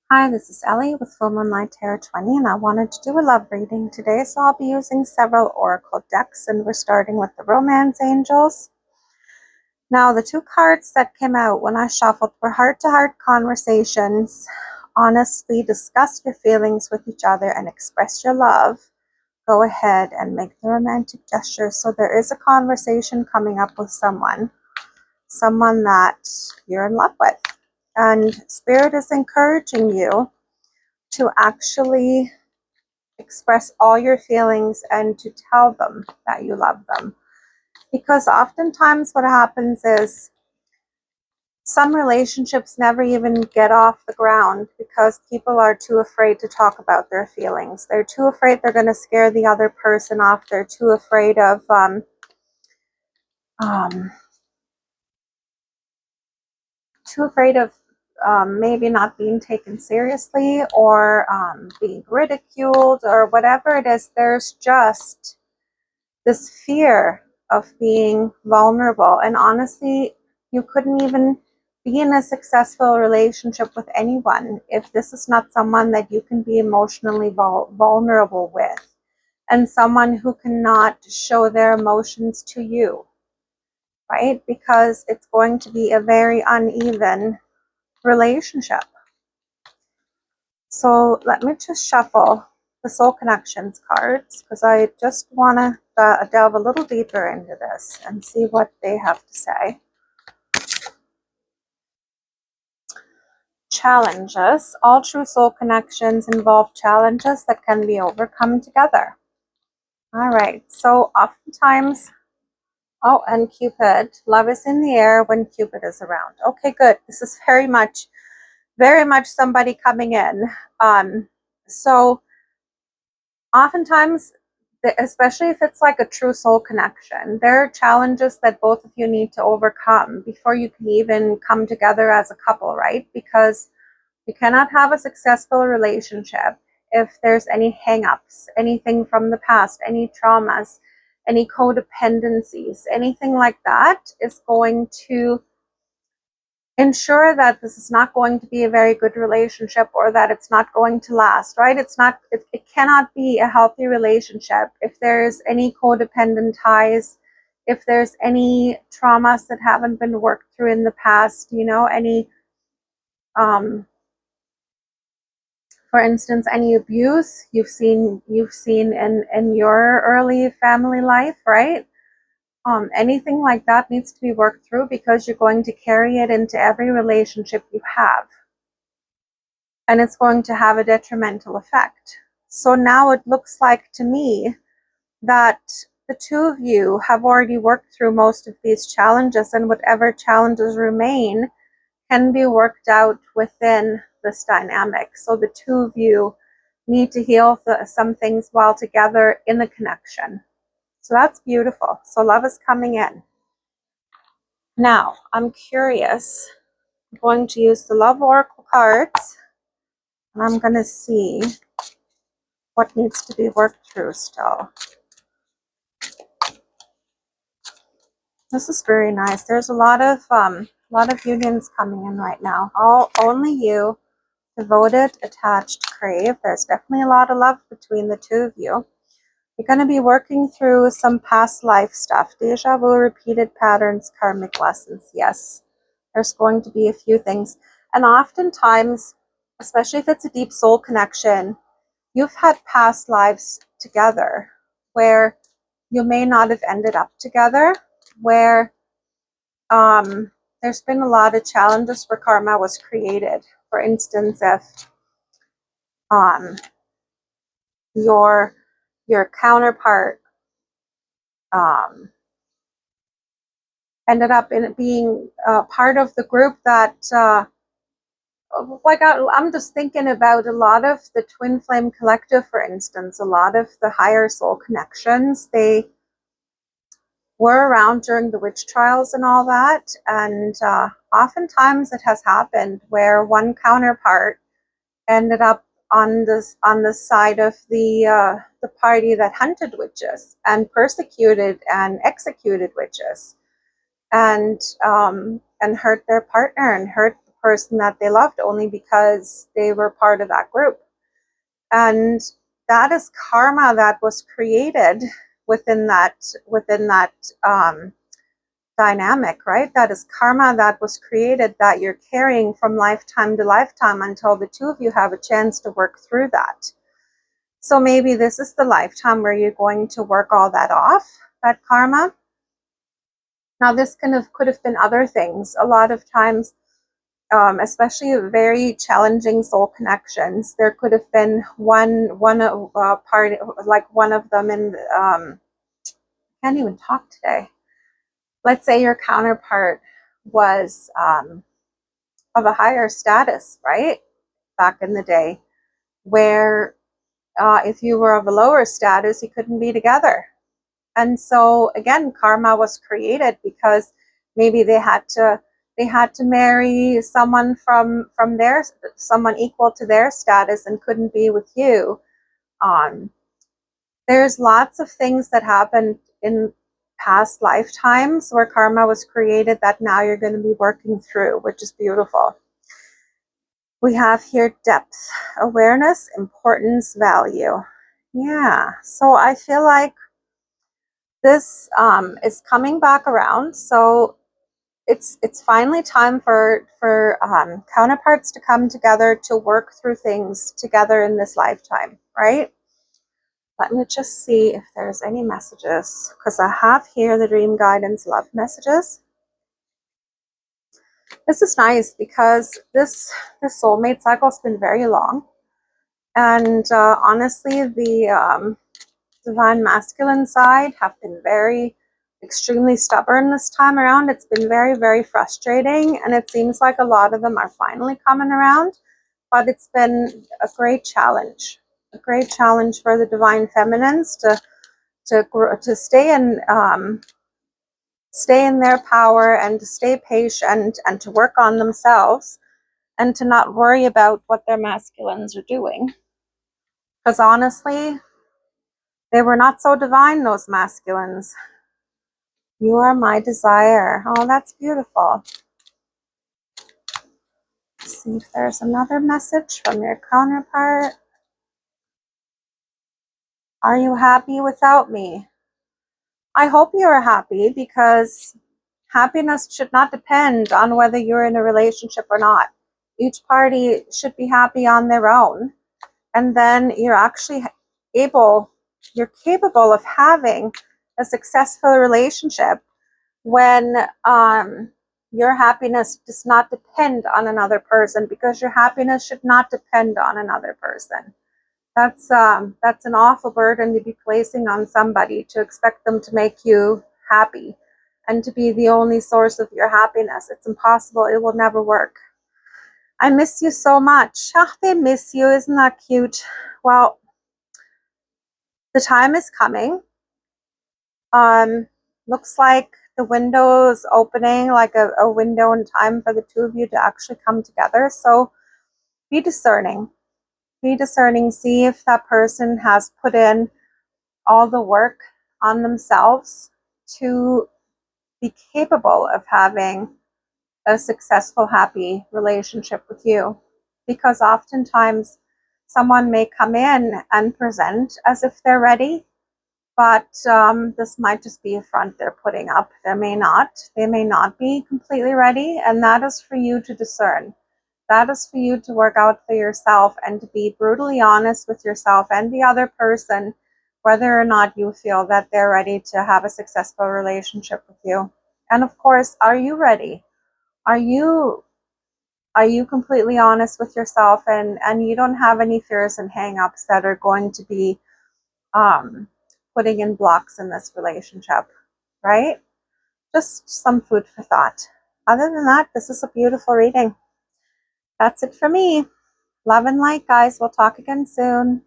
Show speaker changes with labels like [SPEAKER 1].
[SPEAKER 1] Hi, this is Ellie with Full Moonlight Tarot 20, and I wanted to do a love reading today, so I'll be using several oracle decks, and we're starting with the Romance Angels. Now, the two cards that came out when I shuffled were heart-to-heart conversations. Honestly, discuss your feelings with each other and express your love. Go ahead and make the romantic gesture. So there is a conversation coming up with someone that you're in love with. And Spirit is encouraging you to actually express all your feelings and to tell them that you love them. Because oftentimes what happens is some relationships never even get off the ground because people are too afraid to talk about their feelings. They're too afraid they're going to scare the other person off. They're too afraid of maybe not being taken seriously or being ridiculed or whatever it is. There's just this fear of being vulnerable. And honestly, you couldn't even be in a successful relationship with anyone if this is not someone that you can be emotionally vulnerable with, and someone who cannot show their emotions to you, right? Because it's going to be a very uneven relationship. So let me just shuffle the Soul Connections cards because I just want to delve a little deeper into this and see what they have to say. Challenges. All true soul connections involve challenges that can be overcome together. All right, so oftentimes, oh, and Cupid. Love is in the air when Cupid is around. Okay, good. This is very much somebody coming in. So oftentimes, especially if it's like a true soul connection, there are challenges that both of you need to overcome before you can even come together as a couple, right? Because you cannot have a successful relationship if there's any hang-ups, anything from the past, any traumas, any codependencies, anything like that is going to ensure that this is not going to be a very good relationship or that it's not going to last, right? It cannot be a healthy relationship if there's any codependent ties, if there's any traumas that haven't been worked through in the past, any for instance, any abuse you've seen in your early family life, right? Anything like that needs to be worked through because you're going to carry it into every relationship you have. And it's going to have a detrimental effect. So now it looks like to me that the two of you have already worked through most of these challenges, and whatever challenges remain can be worked out within this dynamic. So the two of you need to heal some things while together in the connection. So that's beautiful. So love is coming in. Now, I'm curious. I'm going to use the Love Oracle cards, and I'm going to see what needs to be worked through still. This is very nice. There's a lot of unions coming in right now. Only you, devoted, attached, crave. There's definitely a lot of love between the two of you. You're going to be working through some past life stuff. Deja vu, repeated patterns, karmic lessons. Yes, there's going to be a few things. And oftentimes, especially if it's a deep soul connection, you've had past lives together where you may not have ended up together, where there's been a lot of challenges where karma was created. For instance, if your counterpart ended up in being part of the group that I'm just thinking about a lot of the twin flame collective, for instance. A lot of the higher soul connections, they were around during the witch trials and all that, and oftentimes it has happened where one counterpart ended up on the side of the party that hunted witches and persecuted and executed witches, and hurt their partner and hurt the person that they loved only because they were part of that group. And that is karma that was created within that dynamic, right? That is karma that was created that you're carrying from lifetime to lifetime until the two of you have a chance to work through that. So maybe this is the lifetime where you're going to work all that off, that karma. Now this could have been other things. A lot of times, especially very challenging soul connections, there could have been one part, like one of them in can't even talk today. Let's say your counterpart was of a higher status, right? Back in the day, where if you were of a lower status, you couldn't be together. And so again, karma was created because maybe they had to marry someone from someone equal to their status and couldn't be with you. There's lots of things that happened in past lifetimes where karma was created that now you're going to be working through, which is beautiful. We have here depth, awareness, importance, value. Yeah, so I feel like this is coming back around. So it's finally time for counterparts to come together to work through things together in this lifetime, right? Let me just see if there's any messages, because I have here the dream guidance love messages. This is nice because this soulmate cycle has been very long, and honestly, the divine masculine side have been extremely stubborn this time around. It's been very, very frustrating, and it seems like a lot of them are finally coming around, but it's been a great challenge for the divine feminines to stay in their power and to stay patient and to work on themselves and to not worry about what their masculines are doing. Because honestly, they were not so divine, those masculines. You are my desire. Oh, that's beautiful. Let's see if there's another message from your counterpart. Are you happy without me? I hope you are happy, because happiness should not depend on whether you're in a relationship or not. Each party should be happy on their own. And then you're actually you're capable of having a successful relationship when your happiness does not depend on another person, because your happiness should not depend on another person. That's an awful burden to be placing on somebody, to expect them to make you happy and to be the only source of your happiness. It's impossible. It will never work. I miss you so much. Oh, they miss you. Isn't that cute? Well, the time is coming. Looks like the window is opening, like a window in time for the two of you to actually come together. So be discerning. Be discerning. See if that person has put in all the work on themselves to be capable of having a successful, happy relationship with you. Because oftentimes someone may come in and present as if they're ready, but this might just be a front they're putting up. They may not be completely ready, and that is for you to discern. That is for you to work out for yourself and to be brutally honest with yourself and the other person, whether or not you feel that they're ready to have a successful relationship with you. And of course, are you ready? Are you completely honest with yourself, and you don't have any fears and hang-ups that are going to be putting in blocks in this relationship, right? Just some food for thought. Other than that, this is a beautiful reading. That's it for me. Love and light, guys. We'll talk again soon.